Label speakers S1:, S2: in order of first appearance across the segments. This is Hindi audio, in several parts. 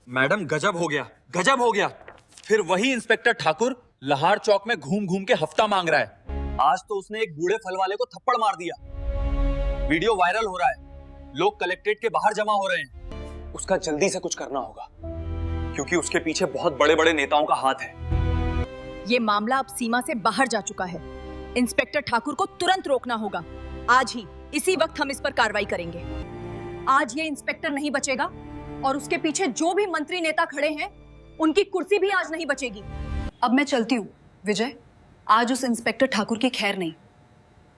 S1: मैडम गजब हो गया, गजब हो गया। फिर वही इंस्पेक्टर ठाकुर लहार चौक में घूम घूम के हफ्ता मांग रहा है। आज तो उसने एक बूढ़े फल वाले को थप्पड़ मार दिया। वीडियो वायरल हो रहा है, लोग कलेक्ट्रेट के बाहर जमा हो रहे हैं। उसका जल्दी से कुछ करना होगा, क्योंकि उसके पीछे बहुत बड़े बड़े नेताओं का हाथ है।
S2: ये मामला अब सीमा से बाहर जा चुका है। इंस्पेक्टर ठाकुर को तुरंत रोकना होगा। आज ही इसी वक्त हम इस पर कार्रवाई करेंगे। आज ये इंस्पेक्टर नहीं बचेगा और उसके पीछे जो भी मंत्री नेता खड़े हैं उनकी कुर्सी भी आज नहीं बचेगी। अब मैं चलती हूँ विजय, आज उस इंस्पेक्टर ठाकुर की खैर नहीं।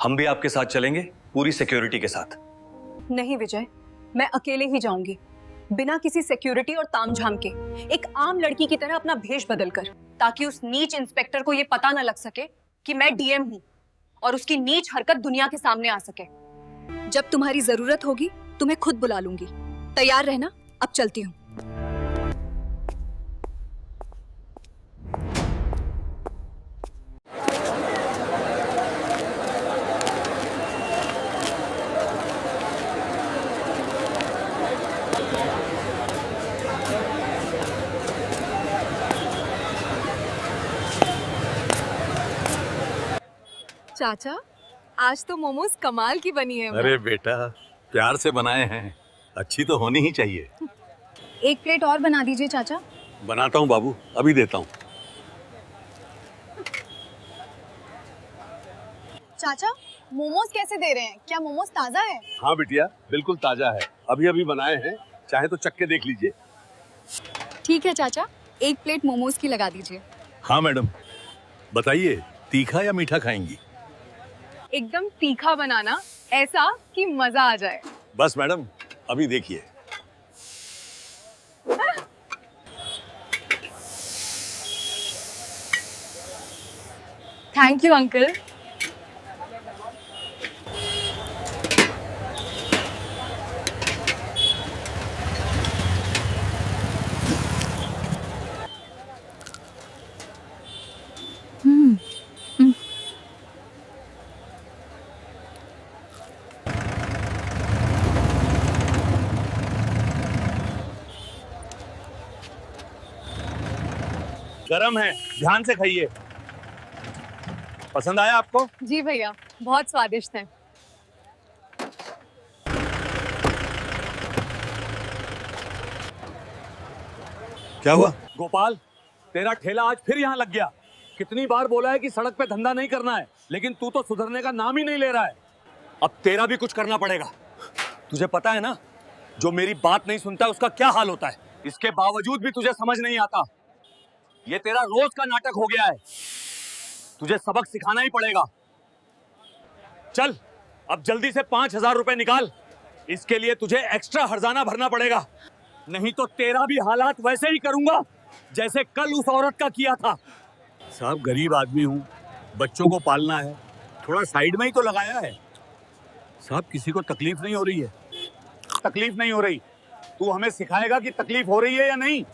S1: हम भी आपके साथ चलेंगे, पूरी सिक्योरिटी के साथ।
S2: नहीं विजय, मैं अकेले ही जाऊंगी, बिना किसी सिक्योरिटी और तामझाम के, एक आम लड़की की तरह अपना भेष बदलकर, ताकि उस नीच इंस्पेक्टर को ये पता न लग सके कि मैं डीएम हूँ और उसकी नीच हरकत दुनिया के सामने आ सके। जब तुम्हारी जरूरत होगी तुम्हें खुद बुला लूंगी। तैयार रहना, अब चलती हूँ। चाचा, आज तो मोमोज कमाल की बनी है।
S3: अरे बेटा, प्यार से बनाए हैं, अच्छी तो होनी ही चाहिए।
S2: एक प्लेट और बना दीजिए चाचा।
S3: बनाता हूँ बाबू, अभी देता हूँ।
S2: चाचा, मोमोज कैसे दे रहे हैं? क्या मोमोज ताजा है?
S3: हाँ बिटिया, बिल्कुल ताजा है, अभी अभी बनाए हैं, चाहे तो चख के देख लीजिए।
S2: ठीक है चाचा, एक प्लेट मोमोज की लगा दीजिए।
S3: हाँ मैडम, बताइए तीखा या मीठा खाएंगी?
S2: एकदम तीखा बनाना, ऐसा कि मजा आ जाए।
S3: बस मैडम, अभी देखिए।
S2: Thank you uncle.
S3: गरम है, ध्यान से खाइए। पसंद आया आपको?
S2: जी भैया, बहुत स्वादिष्ट है।
S3: क्या हुआ?
S1: गोपाल, तेरा ठेला आज फिर यहाँ लग गया। कितनी बार बोला है कि सड़क पे धंधा नहीं करना है, लेकिन तू तो सुधरने का नाम ही नहीं ले रहा है। अब तेरा भी कुछ करना पड़ेगा। तुझे पता है ना, जो मेरी बात नहीं सुनता उसका क्या हाल होता है। इसके बावजूद भी तुझे समझ नहीं आता। ये तेरा रोज का नाटक हो गया है। तुझे सबक सिखाना ही पड़ेगा। चल, अब जल्दी से 5,000 रुपए निकाल। इसके लिए तुझे एक्स्ट्रा हर्जाना भरना पड़ेगा, नहीं तो तेरा भी हालात वैसे ही करूंगा जैसे कल उस औरत का किया था।
S3: साहब गरीब आदमी हूँ, बच्चों को पालना है, थोड़ा साइड में ही तो लगाया है। साहब किसी को तकलीफ नहीं हो रही है?
S1: तकलीफ नहीं हो रही? तू हमें सिखाएगा कि तकलीफ हो रही है या नहीं।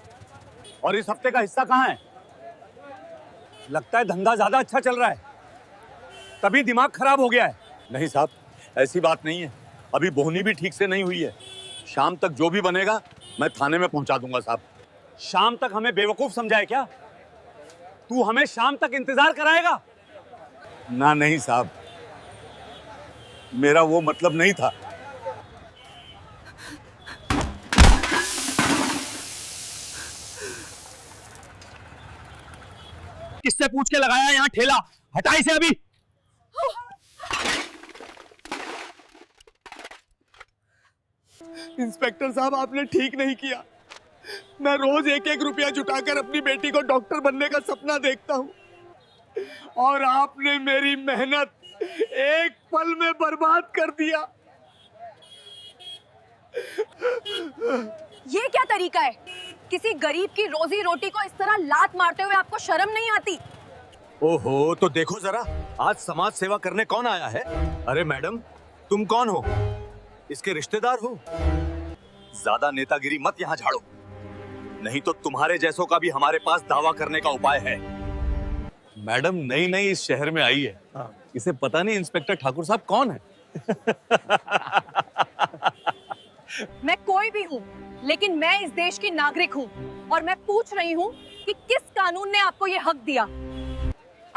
S1: और इस हफ्ते का हिस्सा कहाँ है? लगता है धंधा ज्यादा अच्छा चल रहा है, तभी दिमाग खराब हो गया है।
S3: नहीं साहब, ऐसी बात नहीं है, अभी बोहनी भी ठीक से नहीं हुई है। शाम तक जो भी बनेगा मैं थाने में पहुंचा दूंगा साहब।
S1: शाम तक हमें बेवकूफ समझाए क्या? तू हमें शाम तक इंतजार कराएगा?
S3: ना नहीं साहब, मेरा वो मतलब नहीं था।
S1: किससे पूछ के लगाया यहाँ ठेला? हटा इसे अभी। इंस्पेक्टर साहब, आपने ठीक नहीं किया। मैं रोज 1-1 रुपया जुटाकर अपनी बेटी को डॉक्टर बनने का सपना देखता हूँ, और आपने मेरी मेहनत एक पल में बर्बाद कर दिया।
S2: ये क्या तरीका है? किसी गरीब की रोजी रोटी को इस तरह लात मारते हुए आपको शर्म नहीं आती?
S1: ओहो, तो देखो जरा, आज समाज सेवा करने कौन आया है। अरे मैडम, तुम कौन हो? इसके रिश्तेदार हो? ज्यादा नेतागिरी मत यहाँ झाड़ो, नहीं तो तुम्हारे जैसों का भी हमारे पास दावा करने का उपाय है।
S3: मैडम नई नई इस शहर में आई है, इसे पता नहीं इंस्पेक्टर ठाकुर साहब कौन है।
S2: मैं कोई भी हूँ, लेकिन मैं इस देश की नागरिक हूँ और मैं पूछ रही हूँ कि किस कानून ने आपको ये हक दिया?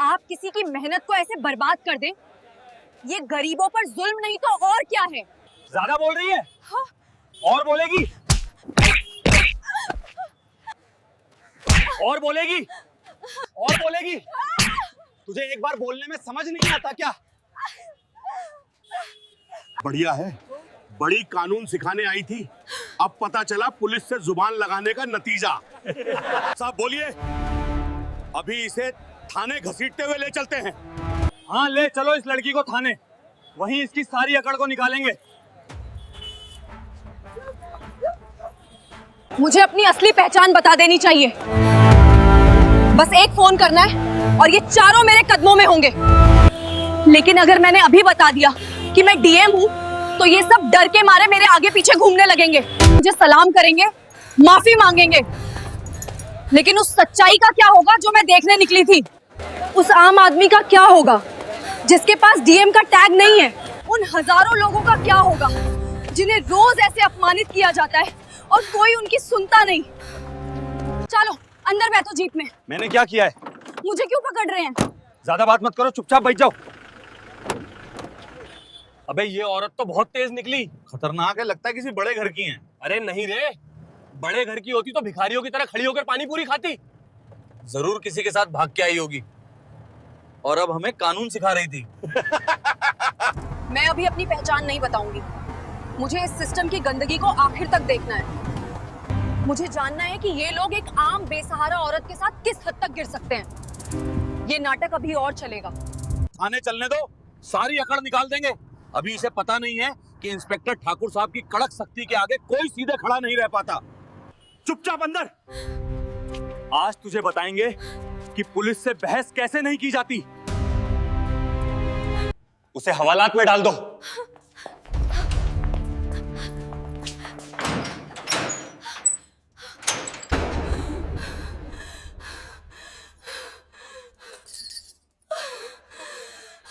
S2: आप किसी की मेहनत को ऐसे बर्बाद कर दें? ये गरीबों पर जुल्म नहीं तो और क्या है?
S1: ज्यादा बोल रही है?
S2: हाँ।
S1: और बोलेगी? और बोलेगी? और बोलेगी? तुझे एक बार बोलने में समझ नहीं आता क्या?
S3: बढ़िया है, बड़ी कानून सिखाने आई थी, अब पता चला पुलिस से जुबान लगाने का नतीजा। साहब बोलिए, अभी इसे थाने घसीटते हुए ले चलते हैं।
S1: हाँ ले चलो इस लड़की को थाने, वहीं इसकी सारी अकड़ को निकालेंगे।
S2: मुझे अपनी असली पहचान बता देनी चाहिए। बस एक फोन करना है और ये चारों मेरे कदमों में होंगे। लेकिन अगर मैंने अभी बता दिया कि मैं डीएम हूँ, तो ये सब डर के मारे मेरे आगे पीछे घूमने लगेंगे, मुझे सलाम करेंगे, माफी मांगेंगे। लेकिन उस सच्चाई का क्या होगा जो मैं देखने निकली थी? उस आम आदमी का क्या होगा जिसके पास डीएम का टैग नहीं है? उन हजारों लोगों का क्या होगा जिन्हें रोज ऐसे अपमानित किया जाता है और कोई उनकी सुनता नहीं? चलो अंदर बैठो जीप में।
S1: मैंने क्या किया है?
S2: मुझे क्यों पकड़ रहे हैं?
S1: ज्यादा बात मत करो, चुपचाप बैठ जाओ। अबे ये औरत तो बहुत तेज निकली।
S3: खतरनाक है, लगता है किसी बड़े घर की है।
S1: अरे नहीं रे, बड़े घर की होती तो भिखारियों की तरह खड़ी होकर पानी पूरी खाती।
S4: जरूर किसी के साथ भाग के आई होगी और अब हमें कानून सिखा रही थी।
S2: मैं अभी अपनी पहचान नहीं बताऊंगी। मुझे इस सिस्टम की गंदगी को आखिर तक देखना है। मुझे जानना है कि ये लोग एक आम बेसहारा औरत के साथ किस हद तक गिर सकते हैं। ये नाटक अभी और चलेगा।
S1: थाने चलने दो, सारी अकड़ निकाल देंगे। अभी इसे पता नहीं है कि इंस्पेक्टर ठाकुर साहब की कड़क सख्ती के आगे कोई सीधे खड़ा नहीं रह पाता। चुपचाप अंदर। आज तुझे बताएंगे कि पुलिस से बहस कैसे नहीं की जाती। उसे हवालात में डाल दो।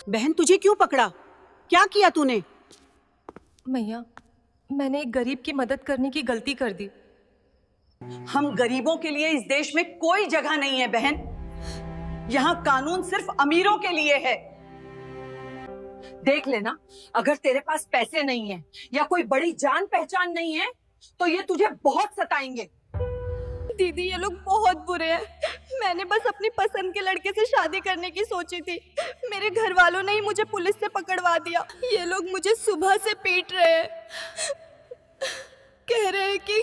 S5: बहन तुझे क्यों पकड़ा? क्या किया तूने?
S6: मैया, मैंने एक गरीब की मदद करने की गलती कर दी।
S5: हम गरीबों के लिए इस देश में कोई जगह नहीं है बहन। यहाँ कानून सिर्फ अमीरों के लिए है। देख लेना, अगर तेरे पास पैसे नहीं है या कोई बड़ी जान पहचान नहीं है तो ये तुझे बहुत सताएंगे।
S6: दीदी ये लोग बहुत बुरे हैं। मैंने बस अपनी पसंद के लड़के से शादी करने की सोची थी। मेरे घर वालों ने ही मुझे पुलिस से पकड़वा दिया। ये लोग मुझे सुबह से पीट रहे हैं। कह रहे हैं कि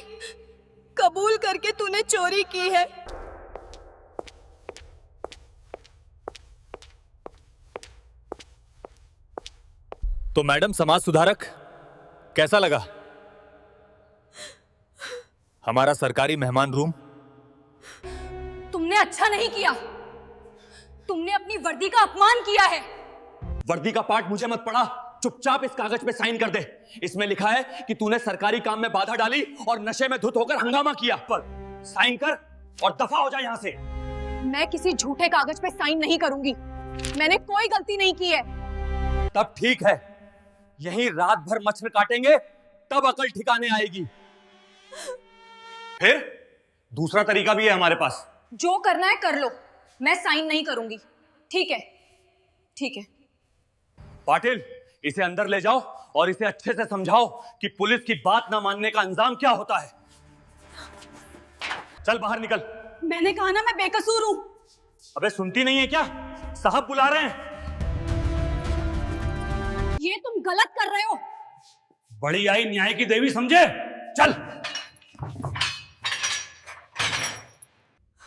S6: कबूल करके तूने चोरी की है।
S1: तो मैडम समाज सुधारक, कैसा लगा हमारा सरकारी मेहमान रूम?
S2: तुमने अच्छा नहीं किया। तुमने अपनी वर्दी का अपमान किया है।
S1: वर्दी का पाठ मुझे मत पढ़ा, चुपचाप इस कागज पे साइन कर दे। इसमें लिखा है कि तूने सरकारी काम में बाधा डाली और नशे में धुत होकर हंगामा किया। पर साइन कर और दफा हो जा यहां से।
S2: मैं किसी झूठे कागज पे साइन नहीं करूंगी। मैंने कोई गलती नहीं की है।
S1: तब ठीक है, यहीं रात भर मच्छर काटेंगे, तब अकल ठिकाने आएगी। फिर दूसरा तरीका भी है हमारे पास।
S2: जो करना है कर लो, मैं साइन नहीं करूंगी। ठीक है, ठीक है।
S1: पाटिल, इसे अंदर ले जाओ और इसे अच्छे से समझाओ कि पुलिस की बात ना मानने का अंजाम क्या होता है। चल बाहर निकल।
S2: मैंने कहा ना मैं बेकसूर हूं।
S1: अबे सुनती नहीं है क्या? साहब बुला रहे हैं।
S2: ये तुम गलत कर रहे हो।
S1: बड़ी आई न्याय की देवी समझे। चल,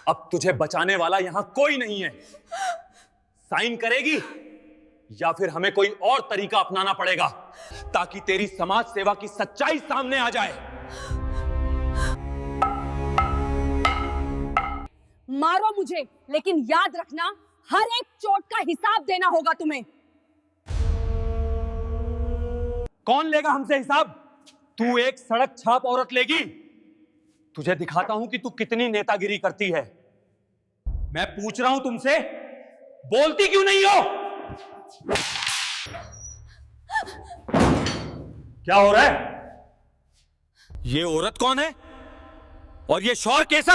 S1: अब तुझे बचाने वाला यहां कोई नहीं है। साइन करेगी या फिर हमें कोई और तरीका अपनाना पड़ेगा ताकि तेरी समाज सेवा की सच्चाई सामने आ जाए।
S2: मारो मुझे, लेकिन याद रखना हर एक चोट का हिसाब देना होगा तुम्हें।
S1: कौन लेगा हमसे हिसाब? तू एक सड़क छाप औरत लेगी? तुझे दिखाता हूं कि तू कितनी नेतागिरी करती है। मैं पूछ रहा हूं तुमसे, बोलती क्यों नहीं हो? क्या हो रहा है? ये औरत कौन है और ये शौर कैसा?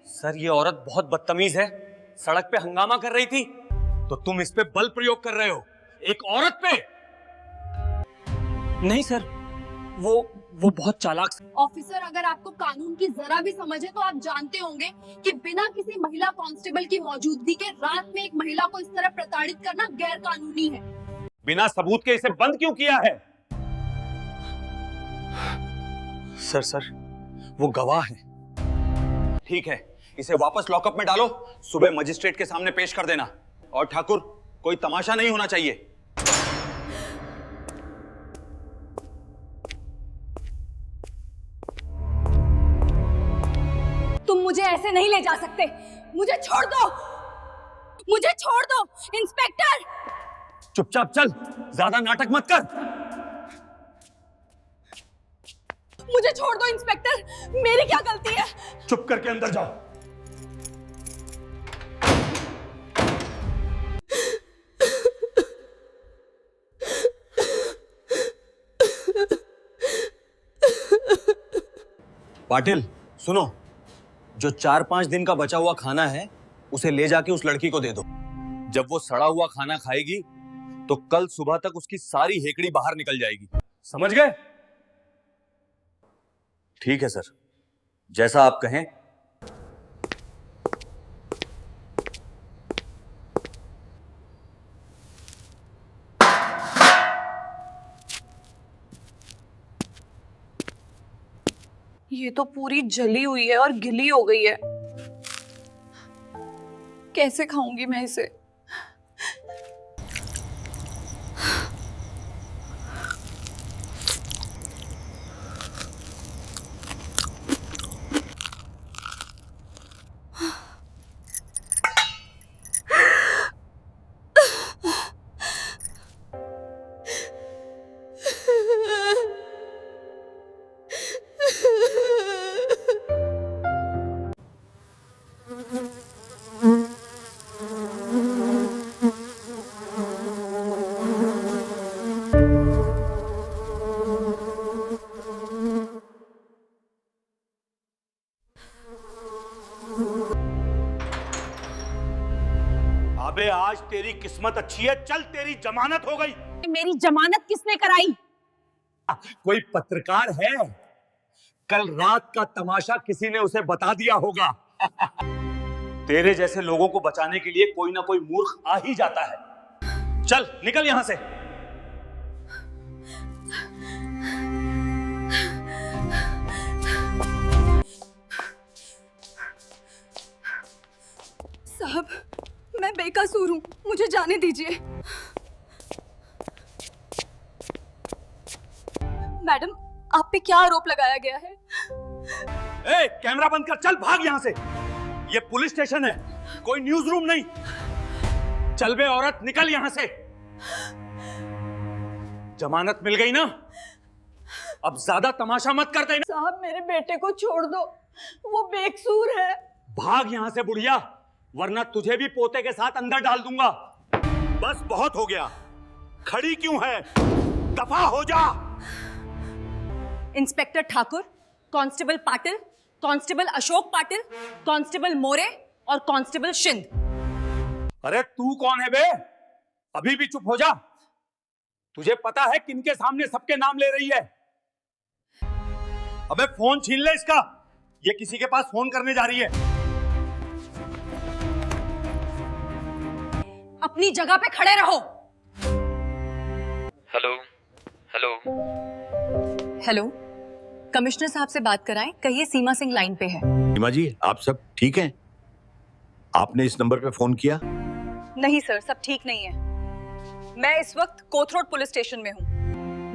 S4: सर ये औरत बहुत बदतमीज है, सड़क पे हंगामा कर रही थी।
S1: तो तुम इस पे बल प्रयोग कर रहे हो, एक औरत पे?
S4: नहीं सर, वो बहुत चालाक।
S6: ऑफिसर, अगर आपको कानून की जरा भी समझ है तो आप जानते होंगे कि बिना किसी महिला कांस्टेबल की मौजूदगी के रात में एक महिला को इस तरह प्रताड़ित करना गैर कानूनी है।
S1: बिना सबूत के इसे बंद क्यों किया है?
S4: सर वो गवाह है।
S1: ठीक है, इसे वापस लॉकअप में डालो, सुबह मजिस्ट्रेट के सामने पेश कर देना। और ठाकुर, कोई तमाशा नहीं होना चाहिए।
S6: तुम मुझे ऐसे नहीं ले जा सकते, मुझे छोड़ दो, मुझे छोड़ दो इंस्पेक्टर।
S1: चुपचाप चल, ज्यादा नाटक मत कर।
S6: मुझे छोड़ दो इंस्पेक्टर, मेरी क्या गलती है?
S3: चुप करके अंदर जाओ।
S1: पाटिल सुनो,
S4: जो 4-5 दिन का बचा हुआ खाना है उसे ले जाके उस लड़की को दे दो।
S1: जब वो सड़ा हुआ खाना खाएगी तो कल सुबह तक उसकी सारी हेकड़ी बाहर निकल जाएगी, समझ गए?
S4: ठीक है सर, जैसा आप कहें।
S2: ये तो पूरी जली हुई है और गिली हो गई है। कैसे खाऊंगी मैं इसे?
S3: अबे आज तेरी किस्मत अच्छी है, चल तेरी जमानत हो गई।
S6: मेरी जमानत किसने कराई?
S1: कोई पत्रकार है, कल रात का तमाशा किसी ने उसे बता दिया होगा। तेरे जैसे लोगों को बचाने के लिए कोई ना कोई मूर्ख आ ही जाता है। चल निकल यहां से।
S2: साहब, मैं बेकसूर हूँ, मुझे जाने दीजिए। मैडम, आप पे क्या आरोप लगाया गया है?
S1: ए, कैमरा बंद कर, चल भाग यहां से। ये पुलिस स्टेशन है, कोई न्यूज रूम नहीं। चल बे औरत, निकल यहां से। जमानत मिल गई ना, अब ज्यादा तमाशा मत कर देना।
S5: साहब, मेरे बेटे को छोड़ दो, वो बेकसूर है।
S1: भाग यहां से बुढ़िया, वरना तुझे भी पोते के साथ अंदर डाल दूंगा।
S3: बस बहुत हो गया, खड़ी क्यों है? दफा हो जा।
S2: Inspector Thakur, constable Patil, constable Ashok Patil, constable More और कांस्टेबल शिंद।
S1: अरे तू कौन है बे? अभी भी चुप हो जा। तुझे पता है किनके सामने सबके नाम ले रही है? अबे फोन छीन ले इसका, ये किसी के पास फोन करने जा रही है।
S2: अपनी जगह पे खड़े रहो।
S4: हेलो हेलो
S2: हेलो, कमिश्नर साहब से बात कराएं, कहिए सीमा सिंह लाइन पे है।
S3: सीमा जी, आप सब ठीक हैं? आपने इस नंबर पे फोन किया?
S2: नहीं सर, सब ठीक नहीं है। मैं इस वक्त कोथरोड पुलिस स्टेशन में हूँ।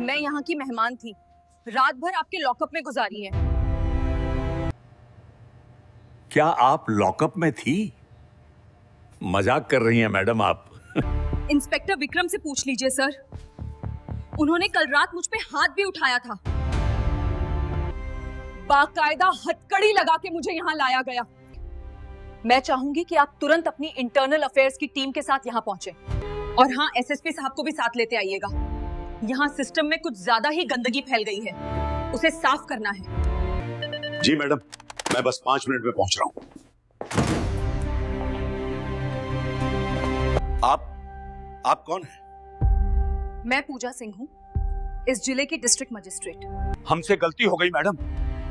S2: मैं यहाँ की मेहमान थी, रात भर आपके लॉकअप में गुजारी है।
S3: क्या आप लॉकअप में थी? मजाक कर रही हैं मैडम आप।
S2: इंस्पेक्टर विक्रम से पूछ लीजिए सर, उन्होंने कल रात मुझ पे हाथ भी उठाया था। बाकायदा हथकड़ी लगा के मुझे यहाँ लाया गया। मैं चाहूंगी कि आप तुरंत अपनी इंटरनल अफेयर्स की टीम के साथ यहाँ पहुंचे, और हाँ, एसएसपी साहब को भी साथ लेते आइएगा। यहाँ सिस्टम में कुछ ज्यादा ही गंदगी फैल गई है। उसे साफ करना है।
S3: जी मैडम, मैं बस 5 मिनट में पहुंच रहा हूं। आप कौन हैं?
S2: मैं पूजा सिंह हूँ, इस जिले की डिस्ट्रिक्ट मजिस्ट्रेट।
S1: हमसे गलती हो गई मैडम,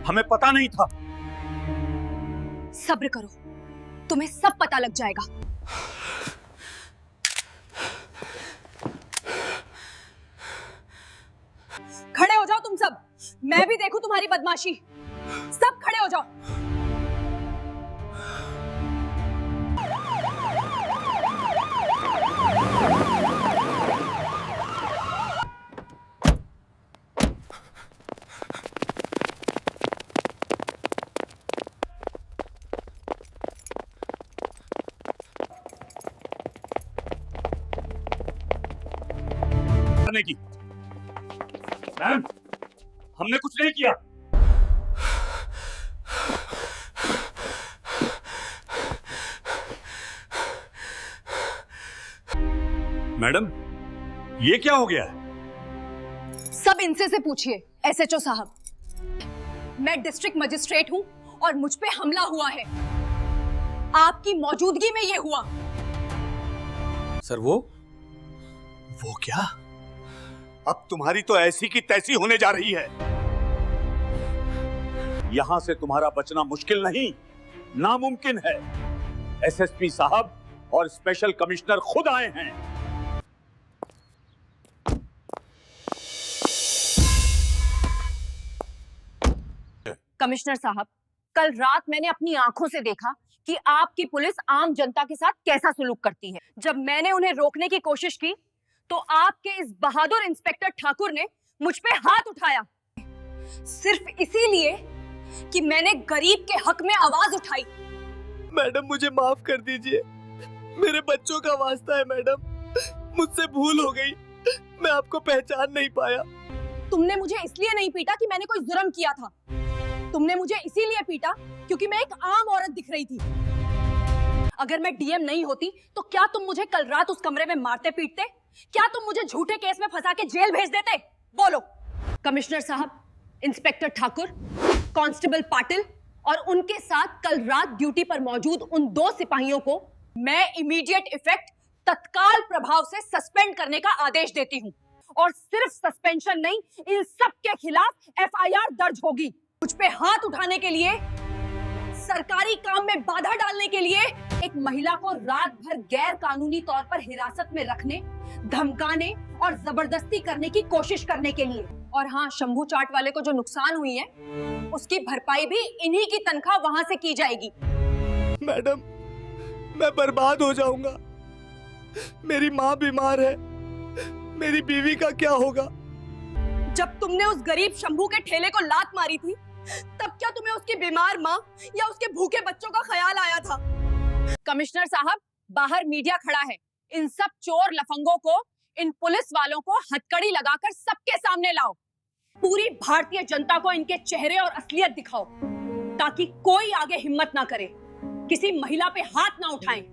S1: हमें पता नहीं था।
S2: सब्र करो, तुम्हें सब पता लग जाएगा। खड़े हो जाओ तुम सब, मैं भी देखूं तुम्हारी बदमाशी। सब खड़े हो जाओ।
S1: करने की मैम, हमने कुछ नहीं किया। मैडम, ये क्या हो गया है?
S2: सब इनसे से पूछिए एसएचओ साहब। मैं डिस्ट्रिक्ट मजिस्ट्रेट हूं और मुझ पे हमला हुआ है। आपकी मौजूदगी में ये हुआ।
S4: सर वो
S3: क्या? अब तुम्हारी तो ऐसी की तैसी होने जा रही है।
S1: यहां से तुम्हारा बचना मुश्किल नहीं, नामुमकिन है। एसएसपी साहब और स्पेशल कमिश्नर खुद आए हैं।
S2: कमिश्नर साहब, कल रात मैंने अपनी आंखों से देखा कि आपकी पुलिस आम जनता के साथ कैसा सलूक करती है। जब मैंने उन्हें रोकने की कोशिश की तो आपके इस बहादुर इंस्पेक्टर ठाकुर ने मुझ पे हाथ उठाया, सिर्फ इसीलिए कि मैंने गरीब के हक में आवाज उठाई।
S7: मैडम मुझे माफ कर दीजिए, मेरे बच्चों का वास्ता है मैडम, मुझसे भूल हो गई, मैं आपको पहचान नहीं पाया।
S2: तुमने मुझे इसलिए नहीं पीटा कि मैंने कोई जुर्म किया था, तुमने मुझे इसीलिए पीटा क्योंकि मैं एक आम औरत दिख रही थी। अगर मैं डीएम नहीं होती तो क्या तुम मुझे कल रात उस कमरे में मारते पीटते? क्या तुम मुझे झूठे केस में फंसा के जेल भेज देते? बोलो। कमिश्नर साहब, इंस्पेक्टर ठाकुर, कांस्टेबल पाटिल और उनके साथ कल रात ड्यूटी पर मौजूद उन 2 सिपाहियों को मैं इमीडिएट इफेक्ट तत्काल प्रभाव से सस्पेंड करने का आदेश देती हूँ। और सिर्फ सस्पेंशन नहीं, इन सब के खिलाफ एफआईआर दर्ज होगी। मुझ पे हाथ उठाने के लिए, सरकारी काम में बाधा डालने के लिए, एक महिला को रात भर गैर कानूनी तौर पर हिरासत में रखने, धमकाने और जबरदस्ती करने की कोशिश करने के लिए। और हाँ, शंभू चाट वाले को जो नुकसान हुई है उसकी भरपाई भी इन्हीं की तनख्वाह वहां से की जाएगी।
S7: मैडम मैं बर्बाद हो जाऊंगा, मेरी माँ बीमार है, मेरी बीवी का क्या होगा?
S2: जब तुमने उस गरीब शंभू के ठेले को लात मारी थी तब क्या तुम्हें उसकी बीमार माँ या उसके भूखे बच्चों का ख्याल आया था? कमिश्नर साहब, बाहर मीडिया खड़ा है, इन सब चोर लफंगों को, इन पुलिस वालों को हथकड़ी लगाकर सबके सामने लाओ। पूरी भारतीय जनता को इनके चेहरे और असलियत दिखाओ ताकि कोई आगे हिम्मत ना करे, किसी महिला पे हाथ ना उठाएं,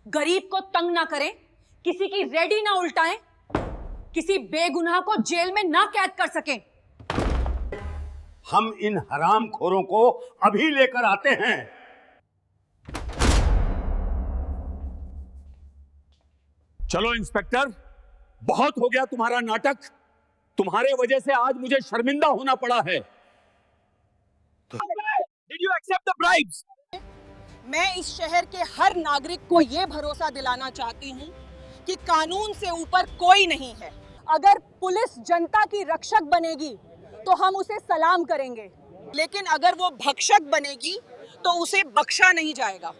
S2: गरीब को तंग ना करें, किसी की रेडी ना उल्टाएं, किसी बेगुनाह को जेल में ना कैद कर सकें।
S3: हम इन हरामखोरों को अभी लेकर आते हैं।
S1: चलो इंस्पेक्टर, बहुत हो गया तुम्हारा नाटक। तुम्हारे वजह से आज मुझे शर्मिंदा होना पड़ा है।
S7: Did you accept the bribes?
S5: मैं इस शहर के हर नागरिक को ये भरोसा दिलाना चाहती हूँ कि कानून से ऊपर कोई नहीं है। अगर पुलिस जनता की रक्षक बनेगी तो हम उसे सलाम करेंगे, लेकिन अगर वो भक्षक बनेगी तो उसे बख्शा नहीं जाएगा।